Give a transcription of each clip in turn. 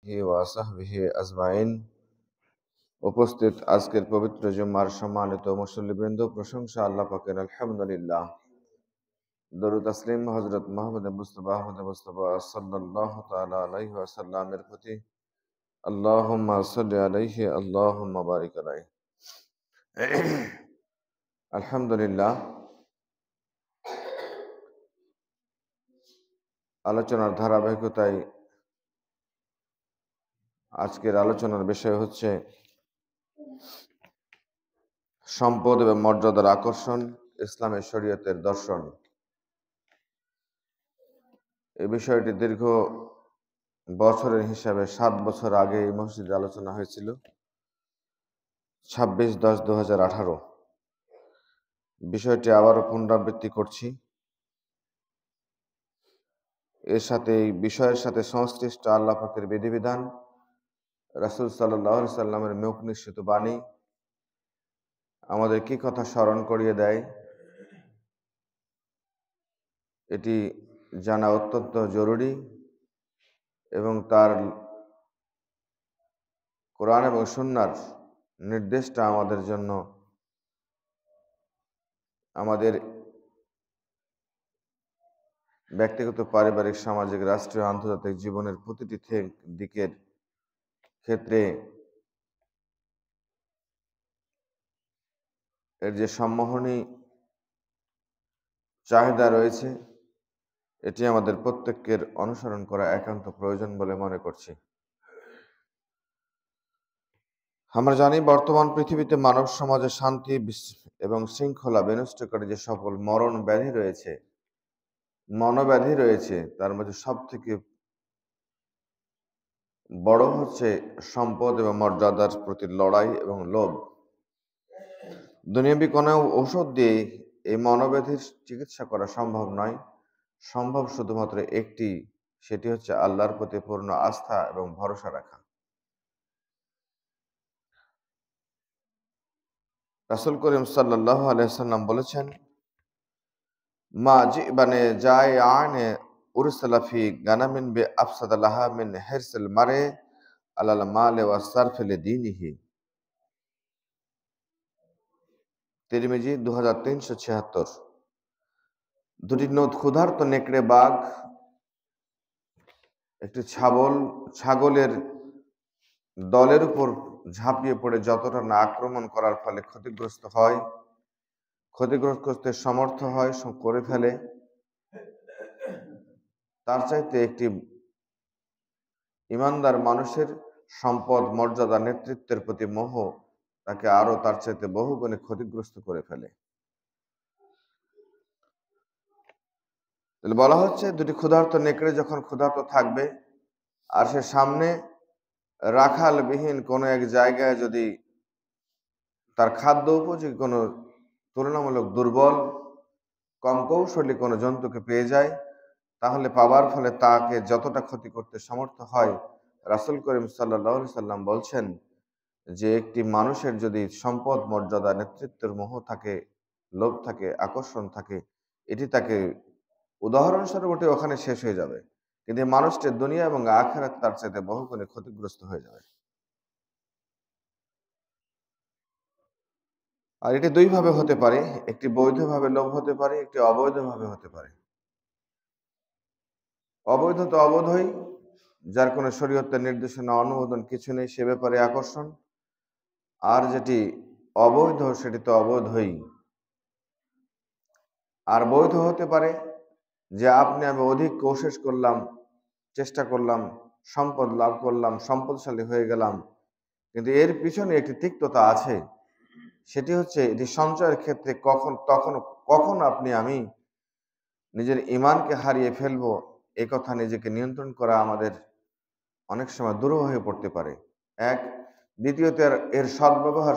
ওয়া সাহবিহি আজমাইন। উপস্থিত আজকের পবিত্র জুম্মার সম্মানিত মুসল্লিবৃন্দ, প্রশংসা আল্লাহ পাকের, আলহামদুলিল্লাহ। দরুদ তাসলিম হযরত মুহাম্মদ মুস্তাফা সাল্লাল্লাহু তাআলা আলাইহি ওয়াসাল্লামের প্রতি। আল্লাহুম্মা সাল্লি আলাইহি, আল্লাহুম্মা বারিক আলাইহি। আলহামদুলিল্লাহ, আলোচনার ধারাবাহিকতায় আজকের আলোচনার বিষয় হচ্ছে সম্পদ এবং মর্যাদার আকর্ষণ, ইসলামের শরীয়তের দর্শন। এই বিষয়টি দীর্ঘ বছরের হিসাবে 7 বছর আগে এই মসজিদে আলোচনা হয়েছিল, 26/10/2018। বিষয়টি আবারও পুনরাবৃত্তি করছি। এর সাথে, এই বিষয়ের সাথে সংশ্লিষ্ট আল্লাহ পাকের বিধিবিধান, রাসূল সাল্লাল্লাহু আলাইহি সাল্লামের মুখ নিঃসৃত বাণী আমাদের কি কথা স্মরণ করিয়ে দেয়, এটি জানা অত্যন্ত জরুরি এবং তার কোরআন এবং সুন্নাহর নির্দেশটা আমাদের জন্য, আমাদের ব্যক্তিগত, পারিবারিক, সামাজিক, রাষ্ট্রীয়, আন্তর্জাতিক জীবনের প্রতিটি দিকের ক্ষেত্রে এর যে সম্মোহনী চাহিদা রয়েছে, এটি আমাদের প্রত্যেকের অনুসরণ করা একান্ত প্রয়োজন বলে মনে করছি। আমরা জানি বর্তমান পৃথিবীতে মানব সমাজে শান্তি এবং শৃঙ্খলা বিনষ্টকারী যে সকল মরণ ব্যাধি রয়েছে, মনোব্যাধি রয়েছে, তার মধ্যে সব থেকে বড় হচ্ছে সম্পদ এবং মর্যাদার প্রতি লড়াই এবং লোভ। দুনিয়াবি কোনো ঔষধ দিয়ে এই মনোব্যাধির চিকিৎসা করা সম্ভব নয়। সম্ভব শুধুমাত্র একটি, সেটি হচ্ছে আল্লাহর প্রতি পূর্ণ আস্থা এবং ভরসা রাখা। রাসূল করিম সাল্লাল্লাহু আলাইহি সাল্লাম বলেছেন, মা জিবানে যায় আনে উরসালা ফি গানামিন বে আফসাদা লাহা মিন হিরসিল মারে আলাল মালে ওয়া সারফি লিদীনিহি। তিরমিজি 2376। দুটি ক্ষুধার্ত নেকড়ে বাঘ একটি ছাগলের দলের উপর ঝাঁপিয়ে পড়ে যতটা না আক্রমণ করার ফলে ক্ষতিগ্রস্ত হয়, ক্ষতিগ্রস্ত করতে সমর্থ হয়, করে ফেলে, তার চাইতে একটি ইমানদার মানুষের সম্পদ, মর্যাদা, নেতৃত্বের প্রতি মোহ তাকে আরো তার চাইতে বহুগুণে ক্ষতিগ্রস্ত করে ফেলে। বলা হচ্ছে, দুটি ক্ষুধার্ত নেকড়ে যখন ক্ষুধার্ত থাকবে আর সে সামনে রাখালবিহীন কোনো এক জায়গায় যদি তার খাদ্য উপযোগী কোনো তুলনামূলক দুর্বল, কম কৌশলী কোনো জন্তুকে পেয়ে যায়, তাহলে পাওয়ার ফলে তাকে যতটা ক্ষতি করতে সমর্থ হয়, রাসূল করিম সাল্লাল্লাহু আলাইহি সাল্লাম বলছেন যে একটি মানুষের যদি সম্পদ, মর্যাদা, নেতৃত্বের মোহ থাকে, লোভ থাকে, আকর্ষণ থাকে, এটি তাকে উদাহরণস্বরূপ ওটি ওখানে শেষ হয়ে যাবে, কিন্তু মানুষটির দুনিয়া এবং আখিরাত তার চাইতে বহুগুণে ক্ষতিগ্রস্ত হয়ে যাবে। আর এটি দুইভাবে হতে পারে, একটি বৈধভাবে লোভ হতে পারে, একটি অবৈধভাবে হতে পারে। অবৈধ তো অবৈধই, যার কোনো শরীয়তের নির্দেশনা, অনুমোদন কিছু নেই, সে ব্যাপারে আকর্ষণ। আর যেটি অবৈধ, সেটি তো অবৈধই। আর বৈধ হতে পারে যে আপনি আমি অধিক কোশিশ করলাম, চেষ্টা করলাম, সম্পদ লাভ করলাম, সম্পদশালী হয়ে গেলাম, কিন্তু এর পিছনে একটি তিক্ততা আছে। সেটি হচ্ছে, এটি সঞ্চয়ের ক্ষেত্রে কখন আপনি আমি নিজের ঈমানকে হারিয়ে ফেলবো, এ কথা নিজেকে নিয়ন্ত্রণ করা আমাদের অনেক সময় দুরূহ হয়ে পড়তে পারে। এক। দ্বিতীয়ত, এর সদ্ব্যবহার,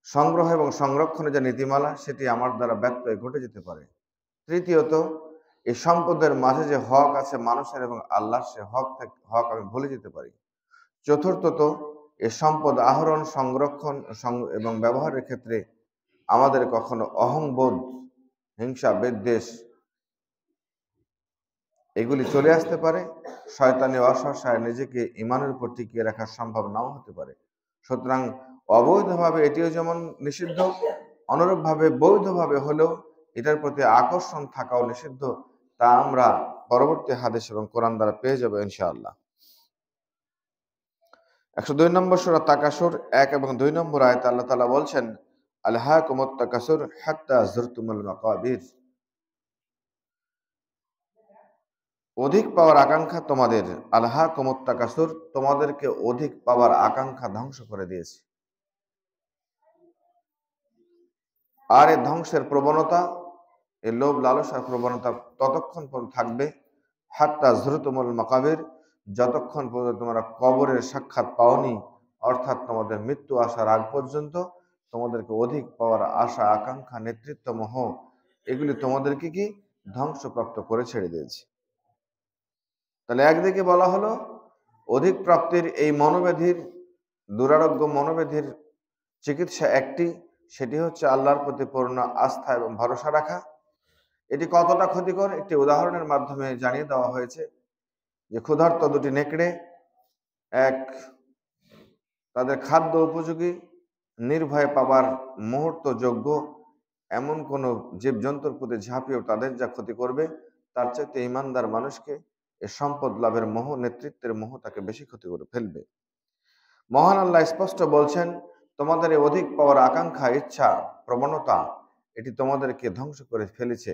সংগ্রহ এবং সংরক্ষণের যে নীতিমালা, সেটি আমার দ্বারা ব্যত্যয় ঘটে যেতে পারে। তৃতীয়ত, এই সম্পদের মাঝে যে হক আছে মানুষের এবং আল্লাহর, সে হক আমি ভুলে যেতে পারি। চতুর্থত, এই সম্পদ আহরণ, সংরক্ষণ এবং ব্যবহারের ক্ষেত্রে আমাদের কখনো অহংবোধ, হিংসা, বিদ্বেষ এগুলি চলে আসতে পারে। শয়তানি ওয়াসওয়াসায় নিজেকে ঈমানের উপর টিকিয়ে রাখা সম্ভব নাও হতে পারে। সুতরাং অবৈধভাবে এটিও যেমন নিষিদ্ধ, অনুরূপভাবে বৈধভাবে হলেও এটার প্রতি আকর্ষণ থাকাও নিষিদ্ধ। তা আমরা পরবর্তী হাদিস এবং কোরআন দ্বারা পেয়ে যাবো ইনশাআল্লাহ। 102 নম্বর সূরা তাকাসুর 1 এবং 2 নম্বর আয়াতে আল্লাহ তাআলা বলছেন, আলহাকুমুত তাকাসুর হাত্তা যুরতুমুল মাকাবির। অধিক পাওয়ার আকাঙ্ক্ষা তোমাদের, আলহাকুমুত তাকাসুর, তোমাদেরকে অধিক পাওয়ার আকাঙ্ক্ষা ধ্বংস করে দিয়েছে। আর এই ধ্বংসের প্রবণতা, এই লোভ লালসার প্রবণতা ততক্ষণ পর্যন্ত থাকবে, হাত্তা যুরতুমুল মাকাবির, যতক্ষণ পর্যন্ত তোমরা কবরের সাক্ষাৎ পাওনি, অর্থাৎ তোমাদের মৃত্যু আসার আগ পর্যন্ত তোমাদেরকে অধিক পাওয়ার আশা আকাঙ্ক্ষা নেতৃত্ব মোহ এগুলি তোমাদেরকে কি ধ্বংসপ্রাপ্ত করে ছেড়ে দিয়েছে। তাহলে একদিকে বলা হলো অধিক প্রাপ্তির এই মনোব্যাধির, দুরারোগ্য মনোব্যাধির চিকিৎসা একটি, সেটি হচ্ছে আল্লাহর প্রতি পূর্ণ আস্থা এবং ভরসা রাখা। এটি কতটা ক্ষতিকর একটি উদাহরণের মাধ্যমে জানিয়ে দেওয়া হয়েছে যে ক্ষুধার্ত দুটি নেকড়ে এক তাদের খাদ্য উপযোগী নির্ভয়ে পাবার মুহূর্ত যোগ্য এমন কোনো জীবজন্তুর প্রতি ঝাঁপিয়েও তাদের যা ক্ষতি করবে, তার চাইতে ইমানদার মানুষকে এ সম্পদ লাভের মোহ, নেতৃত্বের মোহ তাকে বেশি ক্ষতি করে ফেলবে। মহান আল্লাহ স্পষ্ট বলছেন, তোমাদের এই অধিক পাওয়ার আকাঙ্ক্ষা, ইচ্ছা, প্রবণতা এটি তোমাদেরকে ধ্বংস করে ফেলেছে।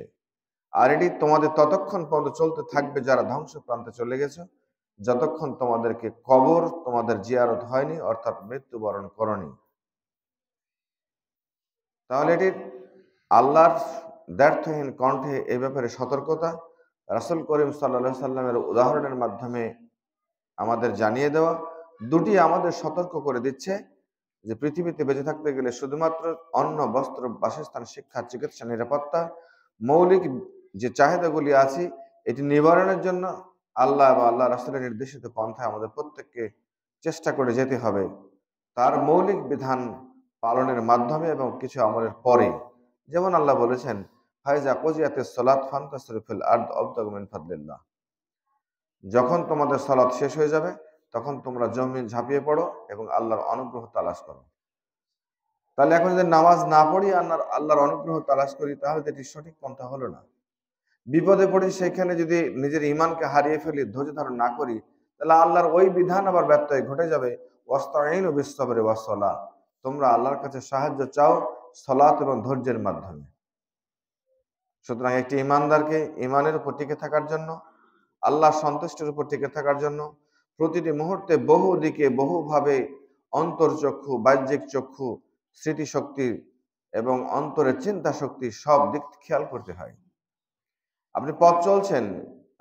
আর এটি তোমাদের ততক্ষণ পর্যন্ত চলতে থাকবে যারা ধ্বংস প্রান্তে চলে গেছে, যতক্ষণ তোমাদেরকে কবর তোমাদের জিয়ারত হয়নি, অর্থাৎ মৃত্যুবরণ করনি। তাহলে এটি আল্লাহর দ্ব্যর্থহীন কণ্ঠে এ ব্যাপারে সতর্কতা, রাসূল করিম সাল্লাল্লাহু আলাইহি সাল্লামের উদাহরণের মাধ্যমে আমাদের জানিয়ে দেওয়া, দুটি আমাদের সতর্ক করে দিচ্ছে যে পৃথিবীতে বেঁচে থাকতে গেলে শুধুমাত্র অন্ন, বস্ত্র, বাসস্থান, শিক্ষা, চিকিৎসা, নিরাপত্তা, মৌলিক যে চাহিদাগুলি আছে এটি নিবারণের জন্য আল্লাহ বা আল্লাহ রাসূলের নির্দেশিত পন্থায় আমাদের প্রত্যেককে চেষ্টা করে যেতে হবে, তার মৌলিক বিধান পালনের মাধ্যমে এবং কিছু আমলের পরে। যেমন আল্লাহ বলেছেন, ফাইজা কুজিয়াতিস সালাত ফান্তাসিরু ফিল আরদ ওয়াবতাগু মিন ফাদলিল্লাহ, যখন তোমাদের সালাত শেষ হয়ে যাবে তখন তোমরা জমিন ঝাঁপিয়ে পড়ো এবং আল্লাহর অনুগ্রহ তালাশ করো। তাহলে এখন যদি নামাজ না পড়ি আল্লাহর অনুগ্রহ তালাশ করি, তাহলে এটি সঠিক পন্থা হলো না। বিপদে পড়ি, সেখানে যদি নিজের ঈমানকে হারিয়ে ফেলি, ধৈর্য ধারণ না করি, তাহলে আল্লাহর ওই বিধান আবার ব্যত্যয় ঘটে যাবে। ওয়াস্তাঈনু বিস-সাবরি ওয়াস-সালাহ, তোমরা আল্লাহর কাছে সাহায্য চাও সালাত এবং ধৈর্যের মাধ্যমে। সুতরাং একটি ঈমানদারকে ঈমানের উপর টিকে থাকার জন্য, আল্লাহর সন্তুষ্টির উপর টিকে থাকার জন্য প্রতিটি মুহূর্তে বহু দিকে বহুভাবে অন্তর্চক্ষু, বাহ্যিক চক্ষু, স্মৃতিশক্তি এবং অন্তরের চিন্তা শক্তি সব দিক খেয়াল করতে হয়। আপনি পথ চলছেন,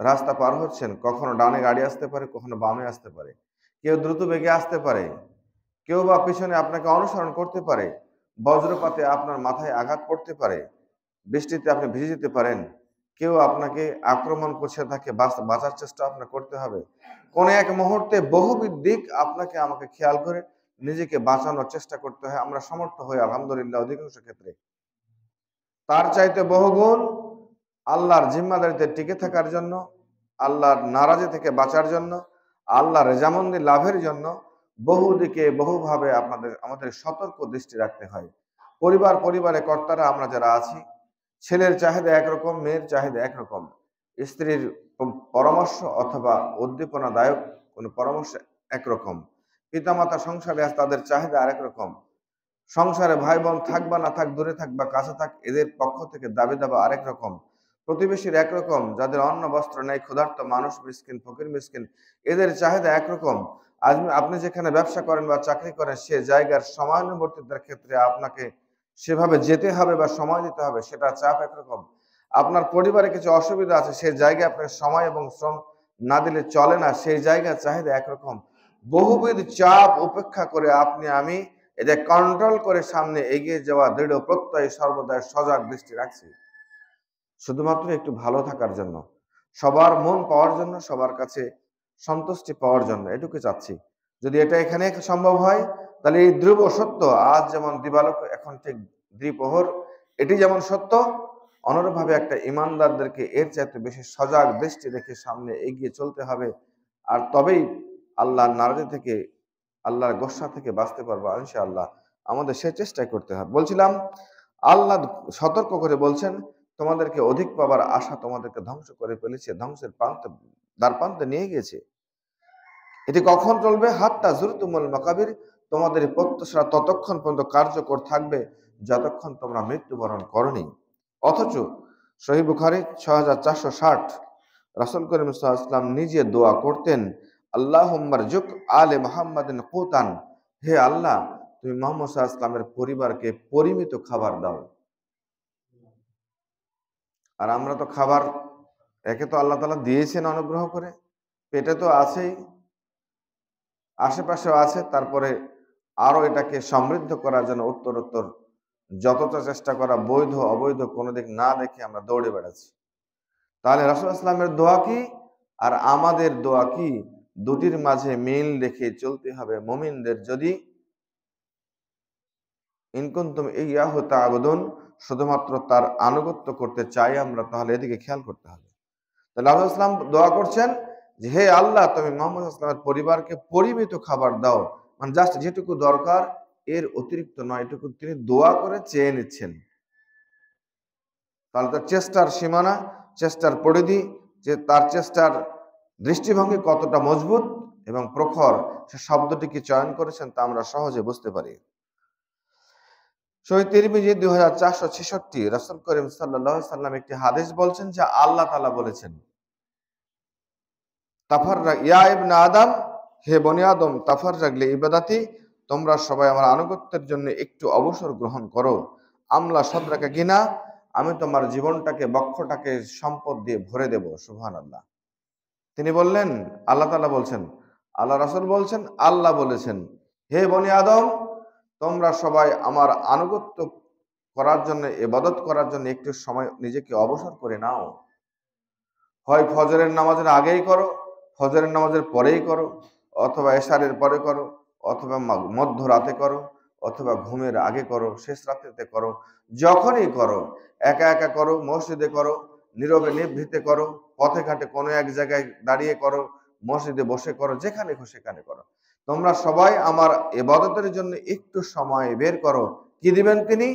রাস্তা পার হচ্ছেন, কখনো ডানে গাড়ি আসতে পারে, কখনো বামে আসতে পারে, কেউ দ্রুত বেগে আসতে পারে, কেউ বা পিছনে আপনাকে অনুসরণ করতে পারে, বজ্রপাতে আপনার মাথায় আঘাত পড়তে পারে, বৃষ্টিতে আপনি ভিজে যেতে পারেন, কেউ আপনাকে আক্রমণ করছে, তাকে বাঁচার চেষ্টা আপনার করতে হবে। কোন এক মুহূর্তে বহুবিধ দিক আপনাকে আমাকে খেয়াল করে নিজেকে বাঁচানোর চেষ্টা করতে হয়। আমরা সমর্থ হই আলহামদুলিল্লাহ অধিকাংশ ক্ষেত্রে। তার চাইতে বহুগুণ আল্লাহর জিম্মাদারিতে টিকে থাকার জন্য, আল্লাহর নারাজি থেকে বাঁচার জন্য, আল্লাহর রেজামন্দি লাভের জন্য বহুদিকে বহুভাবে আমাদের সতর্ক দৃষ্টি রাখতে হয়। পরিবারে কর্তারা আমরা যারা আছি, ছেলের চাহিদা একরকম, মেয়ের চাহিদা একরকম, স্ত্রীর পরামর্শ অথবা উদ্দীপনাদায়ক কোনো পরামর্শ একরকম, পিতামাতা সংসারে আছে তাদের চাহিদা আরেক রকম, সংসারে ভাই বোন থাক বা না থাক, দূরে থাক বা কাছে থাক, এদের পক্ষ থেকে দাবি দাবা আরেক রকম, প্রতিবেশীর একরকম, যাদের অন্ন বস্ত্র নেই, ক্ষুধার্ত মানুষ, মিসকিন, ফকির মিসকিন, এদের চাহিদা একরকম। আজ আপনি যেখানে ব্যবসা করেন বা চাকরি করেন, সে জায়গার সময়ানুবর্তিতার ক্ষেত্রে আপনাকে সেভাবে যেতে হবে বা সময় দিতে হবে, সেটা চাপ একরকম। আপনার পরিবারে কিছু অসুবিধা আছে, সেই জায়গায় আপনার সময় এবং শ্রম না দিলে চলে না, সেই জায়গার চাহিদা একরকম। বহুবিধ চাপ উপেক্ষা করে আপনি আমি এটা কন্ট্রোল করে সামনে এগিয়ে যাওয়া দৃঢ় প্রত্যয় সর্বদাই সজাগ দৃষ্টি রাখছি, শুধুমাত্র একটু ভালো থাকার জন্য, সবার মন পাওয়ার জন্য, সবার কাছে সন্তুষ্টি পাওয়ার জন্য, এটুকু চাচ্ছি। যদি এটা এখানে সম্ভব হয়, তাহলে এই ধ্রুব সত্য, আজ যেমন দিবালোক এখন ঠিক দ্বিপ্রহর, এটি যেমন সত্য, অনুরূপভাবে একটা ইমানদারদেরকে এর চাইতে বেশি সজাগ দৃষ্টি রেখে সামনে এগিয়ে চলতে হবে, আর তবেই আল্লাহর নারাজি থেকে, আল্লাহর গোসা থেকে বাঁচতে পারবো ইনশাআল্লাহ। আমাদের সে চেষ্টাই করতে হবে। বলছিলাম, আল্লাহ সতর্ক করে বলছেন, তোমাদেরকে অধিক পাবার আশা তোমাদেরকে ধ্বংস করে ফেলেছে, ধ্বংসের দ্বার প্রান্তে নিয়ে গিয়েছে। এটি কখন চলবে? হাত্তা জুরতুমুল মাকাবির, তোমাদের প্রত্যাশা ততক্ষণ পর্যন্ত কার্যকর থাকবে যতক্ষণ তোমরা মৃত্যুবরণ করনি। অথচ সহিহ বুখারী ৬৪৬০, রাসূল করিম সাল্লাল্লাহু আলাইহি ওয়াসাল্লাম নিজে দোয়া করতেন, আল্লাহুম্মারজুক আলে মুহাম্মাদিন কুতান, হে আল্লাহ তুমি মুহাম্মদ সাল্লাল্লাহু আলাইহি ওয়াসাল্লামের পরিবারকে পরিমিত খাবার দাও। আর আমরা তো খাবার, একে তো আল্লাহ তাআলা দিয়েছেন অনুগ্রহ করে, পেটে তো আছেই, আশেপাশেও আছে, তারপরে আরো এটাকে সমৃদ্ধ করার জন্য উত্তরোত্তর যতটা চেষ্টা করা, বৈধ অবৈধ কোনো দিক না দেখে আমরা দৌড়ে বেড়াচ্ছি। তাহলে রাসূল ইসলামের দোয়া কি আর আমাদের দোয়া কি? দুটির মাঝে মিল রেখে চলতে হবে মুমিনদের। যদি ইন কুনতুম ইয়াহু তা'বুদুন, শুধুমাত্র তার আনুগত্য করতে চাই আমরা, তাহলে এদিকে খেয়াল করতে হবে। তাহলে রাসূল ইসলাম দোয়া করছেন যে হে আল্লাহ তুমি মুহাম্মদ সাল্লাল্লাহু পরিবারকে পরিমিত খাবার দাও, মানে জাস্ট যেটুকু দরকার এর অতিরিক্ত নয়, এটুকু তিনি দোয়া করে চেয়ে নিচ্ছেন। তাহলে তার চেষ্টার সীমানা, চেষ্টার পরিধি, যে তার চেষ্টার দৃষ্টিভঙ্গি কতটা মজবুত এবং প্রখর, সে শব্দটি কি চয়ন করেছেন তা আমরা সহজে বুঝতে পারি। সহিহ তিরমিজি ২৪৬৬, রাসূল করিম সাল্লাল্লাহু আলাইহি সাল্লাম একটি হাদিস বলছেন যে আল্লাহ তাআলা বলেছেন, তাফাররাগ ইয়া ইবনে আদম, হে বনি আদম, তাফাররাগ লি ইবাদাতি, তোমরা সবাই আমার আনুগত্যের জন্য একটু অবসর গ্রহণ করো। আমলা সদরাকা গিনা, আমি তোমার জীবনটাকে, বক্ষটাকে সম্পদ দিয়ে ভরে দেব। সুবহানাল্লাহ। তিনি বললেন, আল্লাহ তাআলা বলছেন, আল্লাহ রাসূল বলছেন, আল্লাহ বলেছেন, হে বনি আদম, তোমরা সবাই আমার আনুগত্য করার জন্য, ইবাদত করার জন্য একটু সময় নিজেকে অবসর করে নাও। হয় ফজরের নামাজের আগেই করো, ফজরের নামাজের পরেই করো, অথবা এশারের পরে করো, অথবা মধ্যরাতে করো, অথবা ঘুমের আগে করো, শেষ রাত্রিতে করো, যখনই করো, একা একা করো, মসজিদে করো, নীরবে নিভৃতে করো, পথে ঘাটে কোনো এক জায়গায় দাঁড়িয়ে করো, মসজিদে বসে করো, যেখানে খুশি সেখানে করো। তোমরা সবাই আমার ইবাদতের জন্য একটু সময় বের করো। কি দিবেন তিনি?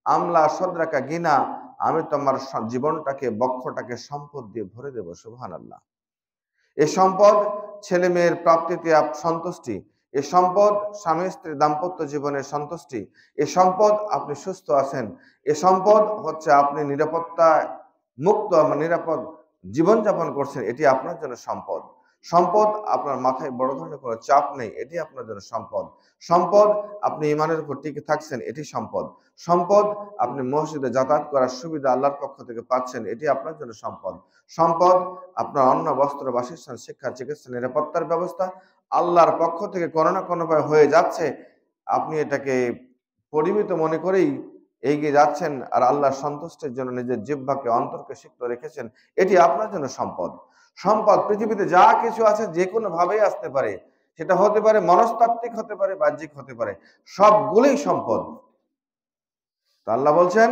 আমলা সদরাকা গিনা, আমি তোমার জীবনটাকে, বক্ষটাকে সম্পদ দিয়ে ভরে দেব। সুবহানাল্লাহ। এই সম্পদ ছেলে মেয়ের প্রাপ্তিতে সন্তুষ্টি, এই সম্পদ স্বামী স্ত্রীর দাম্পত্য জীবনের সন্তুষ্টি, এই সম্পদ আপনি সুস্থ আছেন, এই সম্পদ হচ্ছে আপনি নিরাপত্তা মুক্ত, নিরাপদ জীবনযাপন করছেন, এটি আপনার জন্য সম্পদ। সম্পদ আপনার মাথায় বড় ধরনের কোনো চাপ নেই, এটি আপনার জন্য সম্পদ। সম্পদ আপনি ইমানের উপর টিকে থাকছেন, এটি সম্পদ। সম্পদ আপনি মসজিদে যাতায়াত করার সুবিধা আল্লাহর পক্ষ থেকে পাচ্ছেন, এটি আপনার জন্য সম্পদ। সম্পদ আপনার অন্ন, বস্ত্র, বাসস্থান, শিক্ষা, চিকিৎসা, নিরাপত্তার ব্যবস্থা আল্লাহর পক্ষ থেকে কোনো না কোনোভাবে হয়ে যাচ্ছে, আপনি এটাকে পরিমিত মনে করেই এগিয়ে যাচ্ছেন, আর আল্লাহর সন্তুষ্টির জন্য নিজের জিহ্বাকে, অন্তরকে সিক্ত রেখেছেন, এটি আপনার জন্য সম্পদ। সম্পদ পৃথিবীতে যা কিছু আছে যে কোনো ভাবেই আসতে পারে, সেটা হতে পারে মনস্তাত্ত্বিক, হতে পারে বাহ্যিক, হতে পারে, সবগুলোই সম্পদ। তো আল্লাহ বলছেন,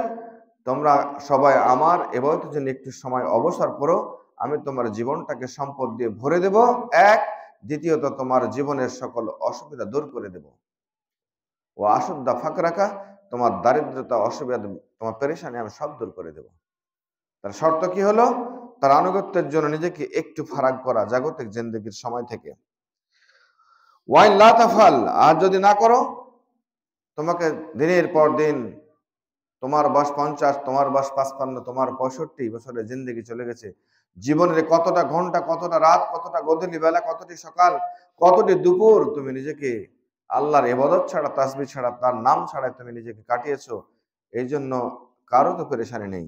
তোমরা সবাই আমার ইবাদতের জন্য একটু সময় অবসর করো, আমি তোমার জীবনটাকে সম্পদ দিয়ে ভরে দেব, এক। দ্বিতীয়ত, তোমার জীবনের সকল অসুবিধা দূর করে দেব। ও আসুদ্দা ফাকরাকা, তোমার দারিদ্রতা, অসুবিধা, তোমার পেরেশানি আমি সব দূর করে দেব। তার শর্ত কি হলো? তার আনুগত্যের জন্য নিজেকে একটু ফারাক করা জাগতিক জিন্দেগির সময় থেকে। ওয়াইন লা তাফাল, আর যদি না করো, তোমাকে দিনের পর দিন, তোমার বয়স 50, তোমার বয়স 55, তোমার 65 বছরের জিন্দেগি চলে গেছে। জীবনের কতটা ঘন্টা, কতটা রাত, কতটা গধূলি বেলা, কতটি সকাল, কতটি দুপুর তুমি নিজেকে আল্লাহর ইবাদত ছাড়া, তাসবিহ ছাড়া, তার নাম ছাড়া তুমি নিজেকে কাটিয়েছো। এই জন্য কারো তো পেরেশানি নেই,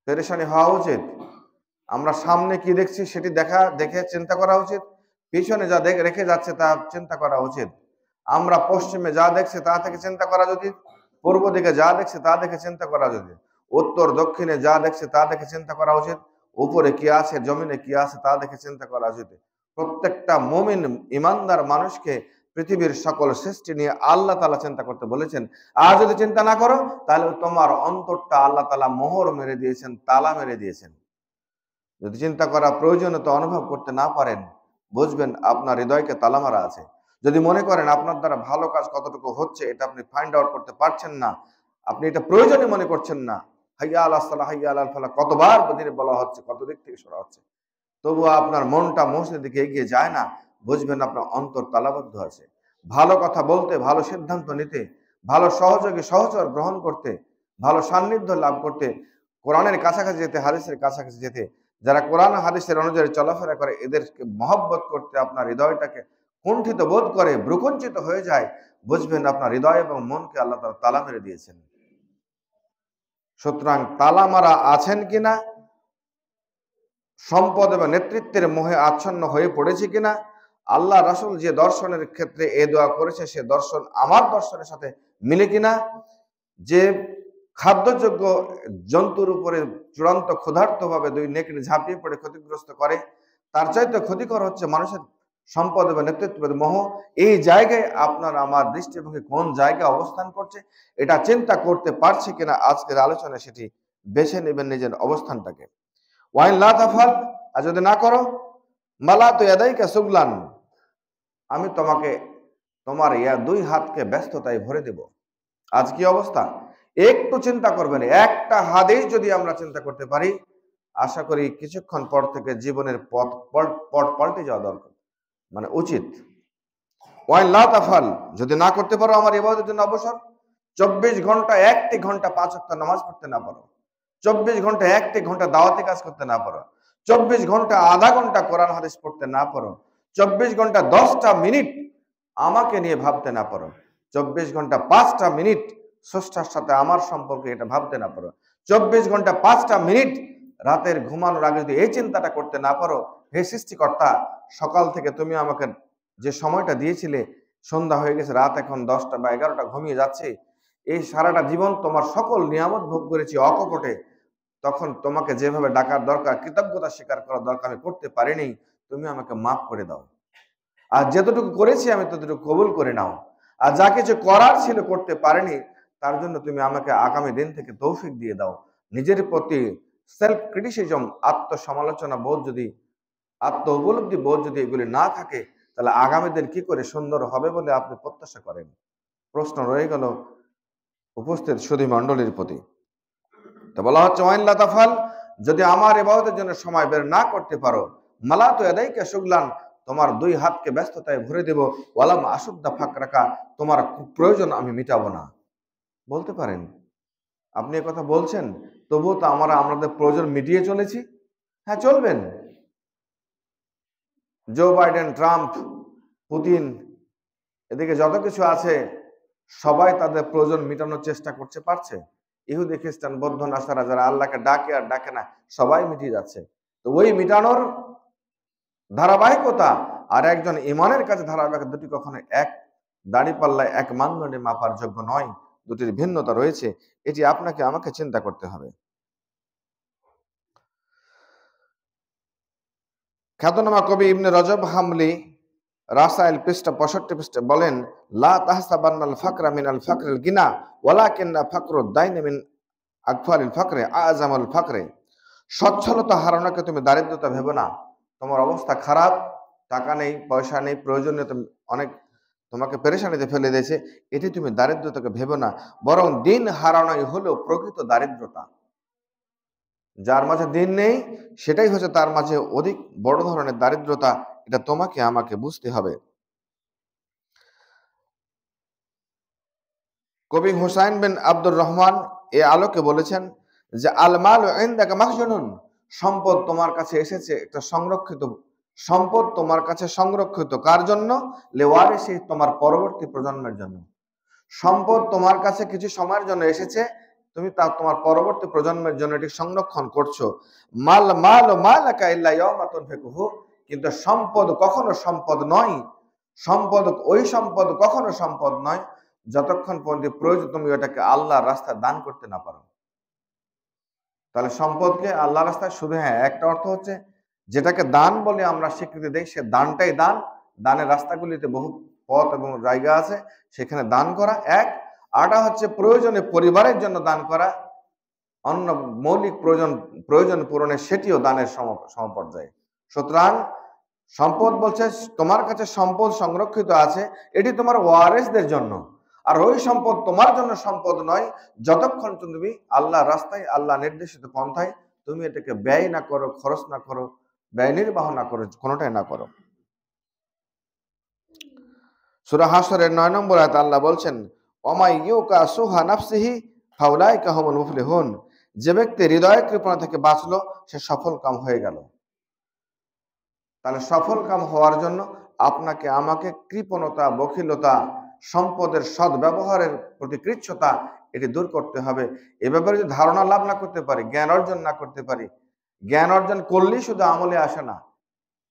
পেরেশানি হওয়া উচিত। আমরা সামনে কি দেখছি সেটি দেখে চিন্তা করা উচিত, পিছনে যা রেখে যাচ্ছে তা চিন্তা করা উচিত। আমরা পশ্চিমে যা দেখছি তা থেকে চিন্তা করা উচিত, পূর্ব দিকে যা দেখছি তা দেখে চিন্তা করা উচিত, উত্তর দক্ষিণে যা দেখছি তা দেখে চিন্তা করা উচিত, উপরে কি আছে, জমিনে কি আছে তা দেখে চিন্তা করা উচিত। প্রত্যেকটা মুমিন ইমানদার মানুষকে পৃথিবীর সকল সৃষ্টি নিয়ে আল্লাহ তাআলা চিন্তা করতে বলেছেন। আর যদি চিন্তা না করো তাহলে তোমার অন্তরটা আল্লাহ তাআলা মোহর মেরে দিয়েছেন, তালা মেরে দিয়েছেন। যদি চিন্তা করা প্রয়োজনীয়তা অনুভব করতে না পারেন, বুঝবেন আপনার হৃদয়কে তালা মারা আছে। যদি মনে করেন আপনার দ্বারা ভালো কাজ কতটুকু হচ্ছে এটা আপনি ফাইন্ড আউট করতে পারছেন না, আপনি এটা প্রয়োজনীয় মনে করছেন না, হাইয়া আলাস সালাহ হাইয়া আলাল ফালাহ কতবার দিনে বলা হচ্ছে, কত দিক থেকে সরা হচ্ছে, তবুও আপনার মনটা মসজিদের দিকে এগিয়ে যায় না, বুঝবেন আপনার অন্তর তালাবদ্ধ আছে। ভালো কথা বলতে, ভালো সিদ্ধান্ত নিতে, ভালো সহযোগী সহচর গ্রহণ করতে, ভালো সান্নিধ্য লাভ করতে, কোরআনের কাছাকাছি যেতে, হাদিসের কাছাকাছি যেতে, যারা কোরআন হাদিসের অনুযায়ী চলাফেরা করে এদেরকে মহব্বত করতে আপনার হৃদয়টাকে কুণ্ঠিত বোধ করে, ভ্রুকুঞ্চিত হয়ে যায়, বুঝবেন আপনার হৃদয় এবং মনকে আল্লাহ তাআলা তালা মেরে দিয়েছেন। সুতরাং তালা মারা আছেন কিনা, সম্পদ এবং নেতৃত্বের মোহে আচ্ছন্ন হয়ে পড়েছে কিনা, আল্লাহ রাসূল যে দর্শনের ক্ষেত্রে এ দোয়া করেছে সে দর্শন আমার দর্শনের সাথে মিলে কিনা, যে খাদ্যযোগ্য জন্তুর উপরে চূড়ান্ত ক্ষুধার্তভাবে দুই নেকড়ে ঝাঁপিয়ে পড়ে ক্ষতিগ্রস্ত করে, তার চাইতে ক্ষতিকর হচ্ছে মানুষের সম্পদ এবং নেতৃত্বের মোহ। এই জায়গায় আপনার আমার দৃষ্টিভঙ্গি কোন জায়গায় অবস্থান করছে এটা চিন্তা করতে পারছে কিনা, আজকের আলোচনায় সেটি বেছে নেবেন নিজের অবস্থানটাকে। ওয়াইন লা তাফাল, আর যদি না করো, মালা তো ইয়াদাইকা সুগলান, আমি তোমাকে তোমার দুই হাতকে ব্যস্ততায় ভরে দেব। আজ কি অবস্থা একটু চিন্তা করবেন। একটা হাদিস যদি আমরা চিন্তা করতে পারি, আশা করি কিছুক্ষণ পর থেকে জীবনের পথ পাল্টে যাওয়া দরকার, মানে উচিত। ওয়াইন লা তাফাল, যদি না করতে পারো আমার ইবাদতের জন্য অবসর, 24 ঘন্টা 1টি ঘন্টা 5 ওয়াক্ত নামাজ পড়তে না পারো, 24 ঘন্টা 1টি ঘন্টা দাওয়াতি কাজ করতে না পারো, 24 ঘন্টা আধা ঘন্টা কোরআন হাদিস পড়তে না পারো, 24 ঘন্টা 10টা মিনিট আমাকে নিয়ে ভাবতে না পারো, 24 ঘন্টা 5টা মিনিট স্রষ্টার সাথে আমার সম্পর্কে এটা ভাবতে না পারো, 24 ঘন্টা 5টা মিনিট রাতের ঘুমানোর আগে যদি এই চিন্তাটা করতে না পারো, হে সৃষ্টিকর্তা, সকাল থেকে তুমি আমাকে যে সময়টা দিয়েছিলে, সন্ধ্যা হয়ে গেছে, রাত এখন 10টা বা 11টা ঘুমিয়ে যাচ্ছে, এই সারাটা জীবন তোমার সকল নিয়ামত ভোগ করেছি অকপটে, তখন তোমাকে যেভাবে ডাকার দরকার, কৃতজ্ঞতা স্বীকার করার দরকার আমি করতে পারিনি, তুমি আমাকে মাফ করে দাও। আর যতটুকু করেছি আমি ততটুকু কবুল করে নাও। আর যা কিছু করার ছিল করতে পারিনি, তার জন্য তুমি আমাকে আগামী দিন থেকে তৌফিক দিয়ে দাও। নিজের প্রতি সেলফ ক্রিটিসিজম, আত্মসমালোচনা বোধ যদি, আত্ম উপলব্ধি বোধ যদি এগুলি না থাকে, তাহলে আগামী দিন কি করে সুন্দর হবে বলে আপনি প্রত্যাশা করেন? প্রশ্ন রয়ে গেল উপস্থিত সুধী মণ্ডলীর প্রতি। তো বলা হচ্ছে ওয়াইন লা তাফাল, যদি আমার ইবাদতের জন্য সময় বের না করতে পারো, মালা তো ইয়াদাইকা শুগলান, তোমার দুই হাতকে ব্যস্ততায় ভরে দেব, ওয়ালাম আশুদ্দা ফাকরাকা, তোমার প্রয়োজন আমি মিটাবো না। বলতে পারেন আপনি কথা বলছেন, তবুও তো আমাদের প্রয়োজন মিটিয়ে চলেছি। হ্যাঁ, চলবেন। জো বাইডেন, ট্রাম্প, পুতিন, এদিকে যত কিছু আছে সবাই তাদের প্রয়োজন মিটানোর চেষ্টা করছে, পারছে। ইহুদি খ্রিস্টান বৌদ্ধ নাসারা যারা আল্লাহকে ডাকে আর ডাকে না, সবাই মিটিয়ে যাচ্ছে। তো ওই মিটানোর ধারাবাহিকতা আর একজন ইমানের কাছে ধারাবাহিক, দুটি কখনো এক দাড়িপাল্লায় এক মানদণ্ডে মাপার যোগ্য নয়, দুটির ভিন্নতা রয়েছে। এটি আপনাকে আমাকে চিন্তা করতে হবে। খ্যাতনামা কবি ইবনে রজব হামলি রাসাইল পৃষ্ঠা 65 পৃষ্ঠা বলেন, লা তাহসাবান্নাল ফাকরা মিনাল ফাকরিল গিনা ওয়ালাকিন্না ফাকরুদ দাইনি মিন আকফারিল ফাকরে আযামুল ফাকরে। সচ্ছলতা হারানোকে তুমি দারিদ্রতা ভেবো না। তোমার অবস্থা খারাপ, টাকা নেই, পয়সা নেই, প্রয়োজনীয় অনেক তোমাকে পেরেশানিতে ফেলে দিয়েছে, এটি তুমি দারিদ্রতাকে ভেবো না, বরং দিন হারানোই হলো প্রকৃত দারিদ্রতা। যার মাঝে দিন নেই সেটাই হচ্ছে তার মাঝে অধিক বড় ধরনের দারিদ্রতা। এটা তোমাকে আমাকে বুঝতে হবে। কবি হুসাইন বিন আব্দুর রহমান এ আলোকে বলেছেন যে আল মাল ইনদাকা মাখজুনুন, সম্পদ তোমার কাছে এসেছে একটা সংরক্ষিত সম্পদ, তোমার কাছে সংরক্ষিত কার জন্য? লিওয়ারিসি, তোমার পরবর্তী প্রজন্মের জন্য। সম্পদ তোমার কাছে কিছু সময়ের জন্য এসেছে, তুমি তা তোমার পরবর্তী প্রজন্মের জন্য এটি সংরক্ষণ করছো। মাল মাল মালাকা ইল্লা ইয়াওমা তুনফিকুহু, কিন্তু সম্পদ কখনো সম্পদ নয়, ওই সম্পদ কখনো সম্পদ নয় যতক্ষণ পর্যন্ত প্রয়োজন তুমি ওটাকে আল্লাহর রাস্তায় দান করতে না পারো। তাহলে সম্পদকে আল্লাহর রাস্তায় শুধু, হ্যাঁ, একটা অর্থ হচ্ছে যেটাকে দান বলে আমরা স্বীকৃতি দেই, সে দানটাই দান। দানের রাস্তাগুলিতে বহু পথ এবং জায়গা আছে সেখানে দান করা এক। আরটা হচ্ছে প্রয়োজনে পরিবারের জন্য দান করা, অন্য মৌলিক প্রয়োজন পূরণে সেটিও দানের সমপর্যায়ে। সুতরাং সম্পদ বলছে তোমার কাছে সম্পদ সংরক্ষিত আছে, এটি তোমার ওয়ারিসদের জন্য। আর ওই সম্পদ তোমার জন্য সম্পদ নয় যতক্ষণ তুমি আল্লাহ রাস্তায়, আল্লাহ নির্দেশিত পন্থায় তুমি এটাকে ব্যয় না করো, খরচ না করো, ব্যয় নির্বাহ না করো, কোনোটাই না করো। সূরা হাশরের 9 নম্বর আয়াত আল্লাহ বলছেন, ওমাই ইউকা সুহা নাফসিহি ফাউলাইকা হুমুল মুফলিহুন, যে ব্যক্তি হৃদয় কৃপণতা থেকে বাঁচলো সে সফল কাম হয়ে গেল। তাহলে সফল কাম হওয়ার জন্য আপনাকে আমাকে কৃপণতা, বখিলতা, সম্পদের সদ্ব্যবহারের প্রতি কৃচ্ছতা এটি দূর করতে হবে। এ ব্যাপারে যদি ধারণা লাভ না করতে পারি, জ্ঞান অর্জন না করতে পারি, জ্ঞান অর্জন করলেই শুধু আমলে আসে না,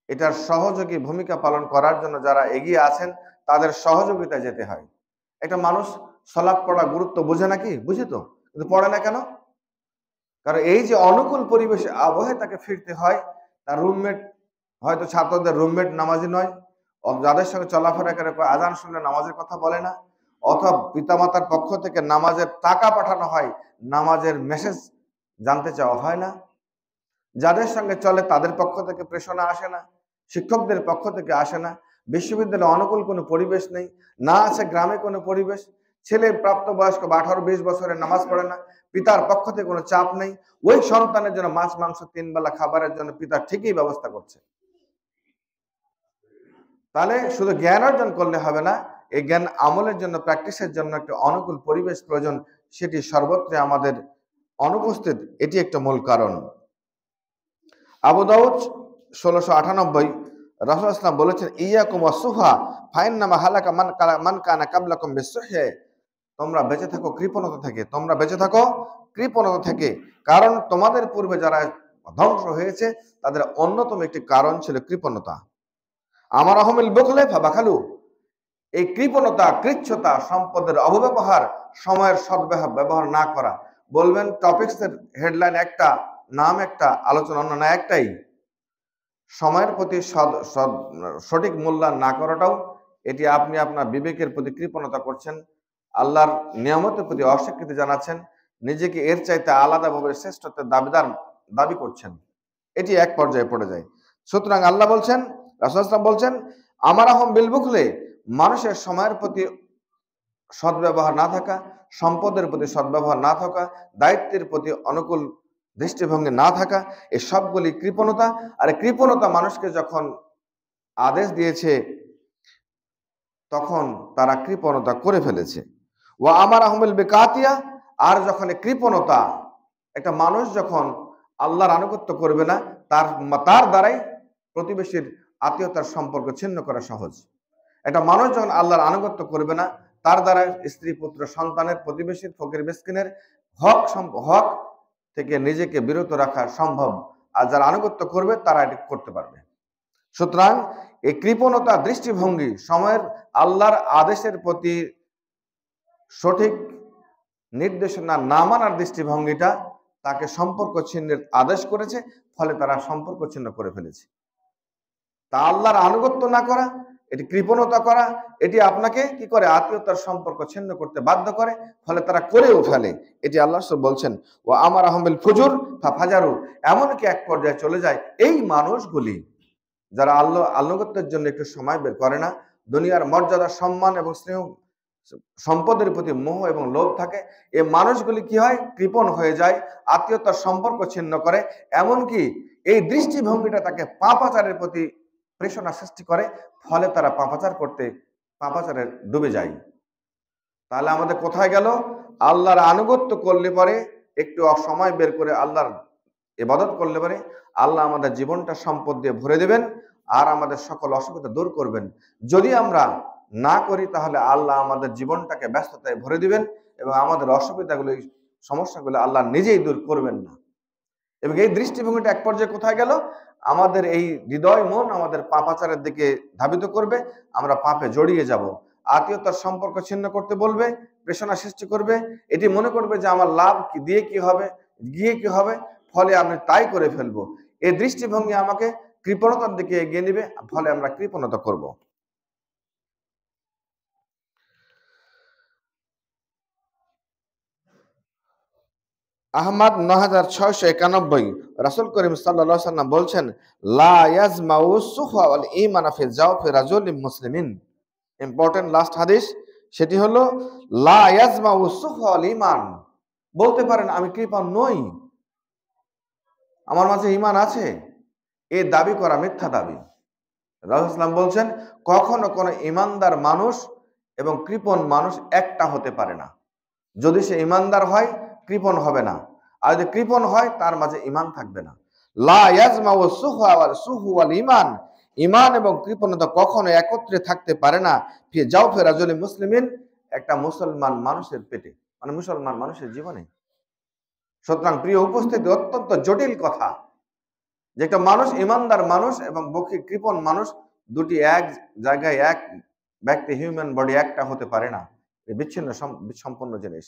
এটার সহযোগী ভূমিকা পালন করার জন্য যারা এগিয়ে আছেন তাদের সহযোগিতা যেতে হয়। একটা মানুষ সালাত পড়া গুরুত্ব বুঝে নাকি? বুঝে তো, কিন্তু পড়ে না কেন? কারণ এই যে অনুকূল পরিবেশে আবহে তাকে ফিরতে হয়, তার রুমমেট হয়তো ছাত্রদের রুমমেট নামাজি নয়, যাদের সঙ্গে চলাফেরা করে আজান শুনলে নামাজের কথা বলে না, অথবা পিতামাতার পক্ষ থেকে নামাজের টাকা পাঠানো হয়, নামাজের মেসেজ জানতে চাওয়া হয় না, যাদের সঙ্গে চলে তাদের পক্ষ থেকে প্রেরণা আসে না, শিক্ষকদের পক্ষ থেকে আসে না, বিশ্ববিদ্যালয়ে অনুকূল কোনো পরিবেশ নেই, না আছে গ্রামে কোনো পরিবেশ, ছেলে প্রাপ্তবয়স্ক 18-20 বছরের নামাজ পড়ে না, পিতার পক্ষ থেকে কোনো চাপ নেই, ওই সন্তানের জন্য মাছ মাংস 3 বেলা খাবারের জন্য পিতা ঠিকই ব্যবস্থা করছে। তাহলে শুধু জ্ঞান অর্জন করলে হবে না, এই জ্ঞান আমলের জন্য, প্র্যাকটিসের জন্য একটা অনুকূল পরিবেশ প্রয়োজন, সেটি সর্বত্রে আমাদের অনুপস্থিত, এটি একটা মূল কারণ। আবু দাউদ 1698 রাসূল সাল্লাল্লাহু বলেছেন, ইয়াকুম ওয়াসুহা ফাইন্নামা হালাকা মান কানা কাবলাকুম বিসুহহি, তোমরা বেঁচে থাকো কৃপণতা থেকে, তোমরা বেঁচে থাকো কৃপণতা থেকে, কারণ তোমাদের পূর্বে যারা ধ্বংস হয়েছে তাদের অন্যতম একটি কারণ ছিল কৃপণতা। আমার আহমিল বুখলে ফাবাখালু, এই কৃপণতা, কৃচ্ছতা, সম্পদের অপব্যবহার, সময়ের সদ্ব্যবহার না করা। বলবেন টপিকসের হেডলাইন একটা, নাম একটা, আলোচনা অন্য না একটাই। সময়ের প্রতি সঠিক মূল্যায়ন না করাটাও, এটি আপনি আপনার বিবেকের প্রতি কৃপণতা করছেন, আল্লাহর নিয়ামতের প্রতি অস্বীকৃতি জানাচ্ছেন, নিজেকে এর চাইতে আলাদাভাবে শ্রেষ্ঠত্বের দাবি করছেন, এটি এক পর্যায়ে পড়ে যায়। সুতরাং আল্লাহ বলছেন, রাসূল সাল্লাল্লাহু বলছেন, আমার আহম বিল বুখলে, মানুষের সময়ের প্রতি সদ্ব্যবহার না থাকা, সম্পদের প্রতি সদ্ব্যবহার না থাকা, দায়িত্বের প্রতি অনুকূল দৃষ্টিভঙ্গি না থাকা, এই সবগুলি কৃপণতা। আর কৃপণতা মানুষকে যখন আদেশ দিয়েছে তখন তারা কৃপণতা করে ফেলেছে। ওয়া আমার আহমিল বেকাতিয়া, আর যখন কৃপণতা, একটা মানুষ যখন আল্লাহর আনুগত্য করবে না, তার দ্বারাই প্রতিবেশীর আত্মীয়তার সম্পর্ক ছিন্ন করা সহজ। একটা মানুষ যখন আল্লাহর আনুগত্য করবে না, তার দ্বারা স্ত্রী, পুত্র, সন্তানের, প্রতিবেশীর, ফকির মিসকিনের হক থেকে নিজেকে বিরত রাখা সম্ভব। আর যারা আনুগত্য করবে তারা এটি করতে পারবে। সুতরাং এই কৃপণতা দৃষ্টিভঙ্গি, সময়ের আল্লাহর আদেশের প্রতি সঠিক নির্দেশনা না মানার দৃষ্টিভঙ্গিটা তাকে সম্পর্ক ছিন্নের আদেশ করেছে, ফলে তারা সম্পর্ক ছিন্ন করে ফেলেছে। তা আল্লাহর আনুগত্য না করা, এটি কৃপণতা করা, এটি আপনাকে কি করে? আত্মীয়তার সম্পর্ক ছিন্ন করতে বাধ্য করে, ফলে তারা করেও ফেলে। এটি আল্লাহ বলছেন, ও আমার আহমিল ফুজুর ফাজারু, এমনকি এক পর্যায়ে চলে যায় এই মানুষগুলি যারা আনুগত্যের জন্য একটু সময় বের করে না, দুনিয়ার মর্যাদা, সম্মান এবং স্নেহ, সম্পদের প্রতি মোহ এবং লোভ থাকে, এই মানুষগুলি কি হয়? কৃপণ হয়ে যায়, আত্মীয়তার সম্পর্ক ছিন্ন করে, এমনকি এই দৃষ্টিভঙ্গিটা তাকে পাপাচারের প্রতি প্রেরণা সৃষ্টি করে, ফলে তারা পাপাচারে ডুবে যায়। তাহলে আমাদের কোথায় গেল? আল্লাহর আনুগত্য করলে পরে, একটু সময় বের করে আল্লাহর ইবাদত করলে পরে আল্লাহ আমাদের জীবনটা সম্পদ দিয়ে ভরে দেবেন, আর আমাদের সকল অসুবিধা দূর করবেন। যদি আমরা না করি তাহলে আল্লাহ আমাদের জীবনটাকে ব্যস্ততায় ভরে দিবেন এবং আমাদের অসুবিধাগুলো, সমস্যাগুলো আল্লাহ নিজেই দূর করবেন না। এবং এই দৃষ্টিভঙ্গিটা এক পর্যায়ে কোথায় গেল? আমাদের এই হৃদয়, মন আমাদের পাপাচারের দিকে ধাবিত করবে, আমরা পাপে জড়িয়ে যাব। আত্মীয়তার সম্পর্ক ছিন্ন করতে বলবে, প্রেষণা সৃষ্টি করবে, এটি মনে করবে যে আমার লাভ কি দিয়ে কি হবে, গিয়ে কি হবে, ফলে আমি তাই করে ফেলবো। এই দৃষ্টিভঙ্গি আমাকে কৃপণতার দিকে এগিয়ে নেবে, ফলে আমরা কৃপণতা করব। আহমদ 9691, রাসূল করিম সাল্লাল্লাহু আলাইহি ওয়াসাল্লাম বলছেন, লা ইয়াজমাউ সুফা ওয়াল ঈমান ফি জাওফি রাজুলিন মুসলিমিন। ইম্পর্টেন্ট লাস্ট হাদিস, সেটি হলো লা ইয়াজমাউ সুফা ওয়াল ঈমান। বলতে পারেন আমি কৃপণ নই, আমার মাঝে ঈমান আছে, এই দাবি করা মিথ্যা দাবি। রাসূল সাল্লাল্লাহু আলাইহি ওয়াসাল্লাম বলছেন, কখনো কোনো ঈমানদার মানুষ এবং কৃপণ মানুষ একটা হতে পারে না। যদি সে ঈমানদার হয়, কৃপণ হবে না, আর যদি কৃপণ হয়, তার মাঝে ঈমান থাকবে না। লা ইয়াজমাউ সুহু ওয়াল ঈমান, ঈমান এবং কৃপণতা কখনো একত্রে থাকতে পারে না ফি জাওফি রাজুলিন মুসলিমিন, একটা মুসলমান মানুষের পেটে, মানে মুসলমান মানুষের জীবনে। সুতরাং প্রিয় উপস্থিতি, অত্যন্ত জটিল কথা যে একটা মানুষ, ঈমানদার মানুষ এবং বক্ষী কৃপণ মানুষ, দুটি এক জায়গায়, এক ব্যক্তি, হিউম্যান বডি একটা হতে পারে না। বিচ্ছিন্ন সম্পূর্ণ জিনিস।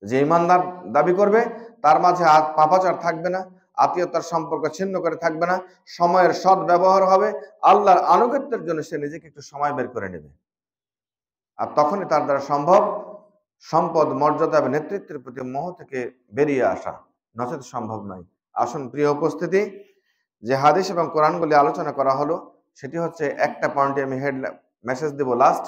যে ঈমানদার দাবি করবে, তার মাঝে পাপাচার থাকবে না, আত্মীয়তার সম্পর্ক ছিন্ন করে থাকবে না, সময়ের সৎ ব্যবহার হবে, আল্লাহর আনুগত্যের জন্য সে নিজেকে একটু সময় বের করে নেবে, আর তখনই তার দ্বারা সম্ভব সম্পদ, মর্যাদা এবং নেতৃত্বের প্রতি মোহ থেকে বেরিয়ে আসা, নচেত সম্ভব নয়। আসুন প্রিয় উপস্থিতি, যে হাদিস এবং কোরআনগুলি আলোচনা করা হলো, সেটি হচ্ছে একটা পয়েন্টে আমি হেড মেসেজ দেব লাস্ট।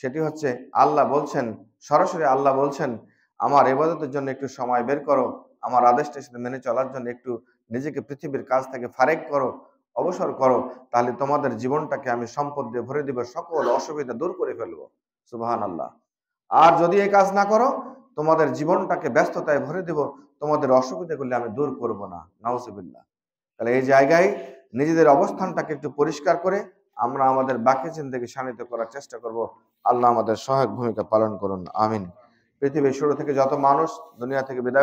সেটি হচ্ছে আল্লাহ বলছেন, সরাসরি আল্লাহ বলছেন, আমার ইবাদতের জন্য একটু সময় বের করো, আমার আদেশটা সাথে মেনে চলার জন্য একটু নিজেকে পৃথিবীর কাজ থেকে ফারেক করো, অবসর করো, তাহলে তোমাদের জীবনটাকে আমি সম্পদ দিয়ে ভরে দিব, সকল অসুবিধা দূর করে ফেলবো। সুবহানাল্লাহ। আর যদি এই কাজ না করো, তোমাদের জীবনটাকে ব্যস্ততায় ভরে দেব, তোমাদের অসুবিধাগুলি আমি দূর করব না। নাউজুবিল্লাহ। তাহলে এই জায়গায় নিজেদের অবস্থানটাকে একটু পরিষ্কার করে আমরা আমাদের বাকি জিন্দেগি শানিত করার চেষ্টা করব। আল্লাহ আমাদের সহায়ক ভূমিকা পালন করুন, আমিন। পৃথিবীর শুরু থেকে যত মানুষ দুনিয়া থেকে বিদায়